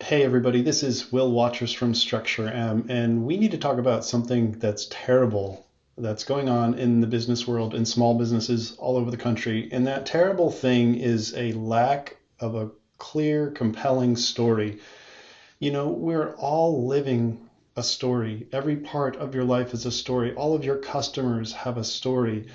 Hey everybody, this is Will Watchers from StructureM, and we need to talk about something that's terrible that's going on in the business world, in small businesses all over the country. And that terrible thing is a lack of a clear, compelling story. We're all living a story. Every part of your life is a story. All of your customers have a story.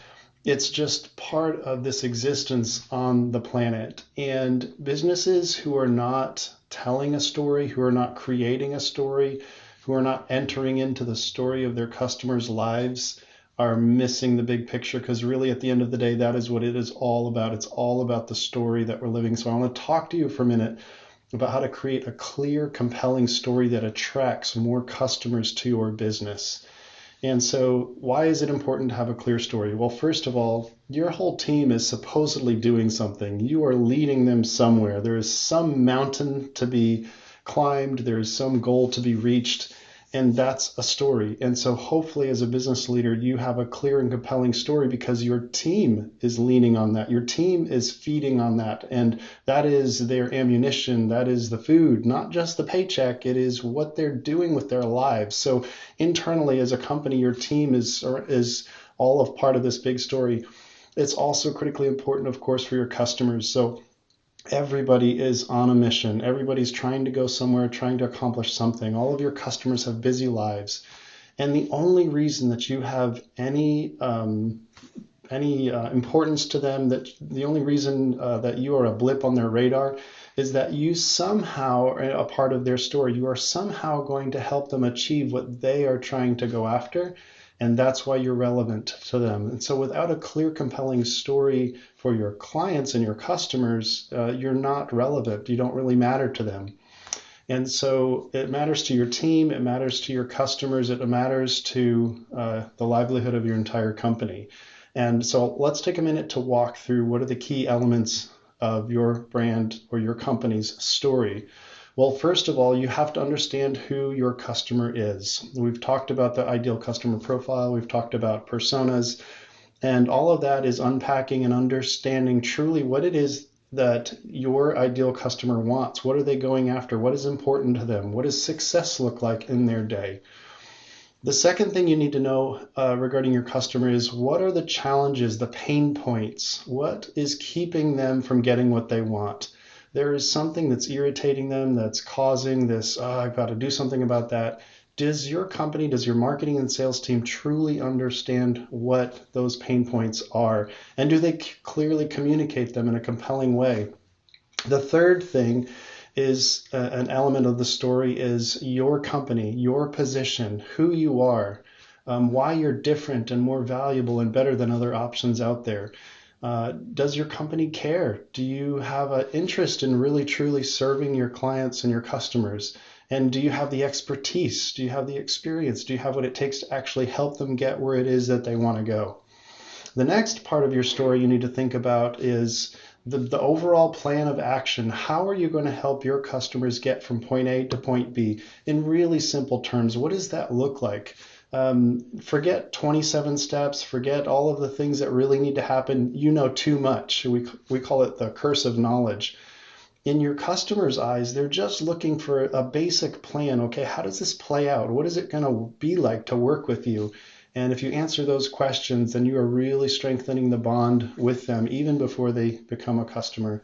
It's just part of this existence on the planet. And businesses who are not telling a story, who are not creating a story, who are not entering into the story of their customers' lives are missing the big picture, because really at the end of the day, that is what it is all about. It's all about the story that we're living. So I want to talk to you for a minute about how to create a clear, compelling story that attracts more customers to your business. And so why is it important to have a clear story? Well, first of all, your whole team is supposedly doing something. You are leading them somewhere. There is some mountain to be climbed. There is some goal to be reached. And that's a story. And so hopefully as a business leader, you have a clear and compelling story because your team is leaning on that. Your team is feeding on that. And that is their ammunition. That is the food, not just the paycheck. It is what they're doing with their lives. So internally as a company, your team is all of part of this big story. It's also critically important, of course, for your customers. So everybody is on a mission. Everybody's trying to go somewhere, trying to accomplish something. All of your customers have busy lives. And the only reason that you have any importance to them, that the only reason that you are a blip on their radar is that you somehow are a part of their story. You are somehow going to help them achieve what they are trying to go after. And that's why you're relevant to them. And so without a clear, compelling story for your clients and your customers, you're not relevant. You don't really matter to them. And so it matters to your team, it matters to your customers, it matters to the livelihood of your entire company. And so let's take a minute to walk through what are the key elements of your brand or your company's story. Well, first of all, you have to understand who your customer is. We've talked about the ideal customer profile. We've talked about personas, and all of that is unpacking and understanding truly what it is that your ideal customer wants. What are they going after? What is important to them? What does success look like in their day? The second thing you need to know regarding your customer is what are the challenges, the pain points? What is keeping them from getting what they want? There is something that's irritating them, that's causing this, I've got to do something about that. Does your company, does your marketing and sales team truly understand what those pain points are? And do they clearly communicate them in a compelling way? The third thing is an element of the story is your company, your position, who you are, why you're different and more valuable and better than other options out there. Does your company care? Do you have an interest in really truly serving your clients and your customers? And do you have the expertise? Do you have the experience? Do you have what it takes to actually help them get where it is that they want to go? The next part of your story you need to think about is the overall plan of action. How are you going to help your customers get from point A to point B? In really simple terms, what does that look like? Forget 27 steps, forget all of the things that really need to happen. You know too much. We call it the curse of knowledge. In your customers' eyes, they're just looking for a basic plan. Okay, how does this play out? What is it going to be like to work with you? And if you answer those questions, then you are really strengthening the bond with them even before they become a customer.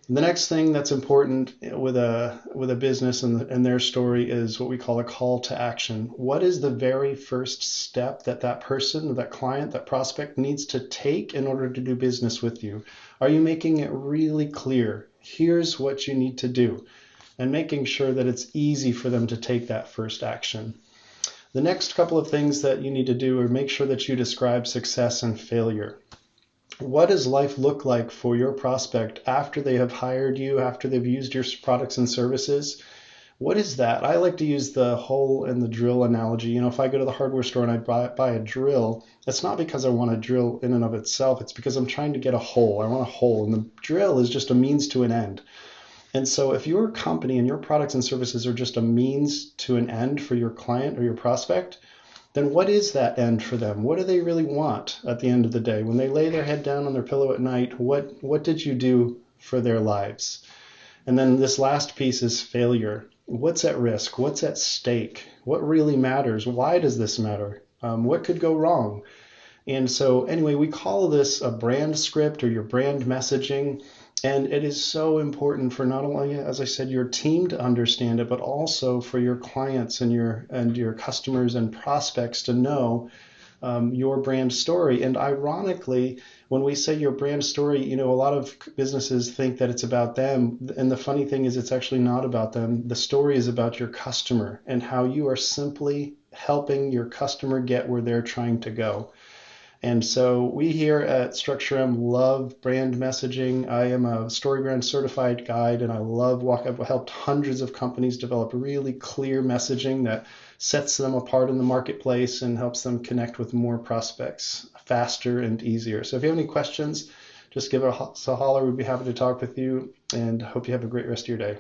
The next thing that's important with a business and their story is what we call a call to action. What is the very first step that that person, that client, that prospect needs to take in order to do business with you? Are you making it really clear? Here's what you need to do, and making sure that it's easy for them to take that first action. The next couple of things that you need to do are make sure that you describe success and failure. What does life look like for your prospect after they have hired you, after they've used your products and services? What is that? I like to use the hole and the drill analogy. If I go to the hardware store and I buy a drill, it's not because I want a drill in and of itself. It's because I'm trying to get a hole. I want a hole, and the drill is just a means to an end. And so if your company and your products and services are just a means to an end for your client or your prospect, then what is that end for them? What do they really want at the end of the day? When they lay their head down on their pillow at night, what did you do for their lives? And then this last piece is failure. What's at risk? What's at stake? What really matters? Why does this matter? What could go wrong? And so, anyway, we call this a brand script or your brand messaging. And it is so important for not only, as I said, your team to understand it, but also for your clients and your customers and prospects to know your brand story. And ironically, when we say your brand story, a lot of businesses think that it's about them. And the funny thing is, it's actually not about them. The story is about your customer and how you are simply helping your customer get where they're trying to go. And so we here at StructureM love brand messaging. I am a StoryBrand certified guide, and I've helped hundreds of companies develop really clear messaging that sets them apart in the marketplace and helps them connect with more prospects faster and easier. So if you have any questions, just give us a holler. We'd be happy to talk with you, and hope you have a great rest of your day.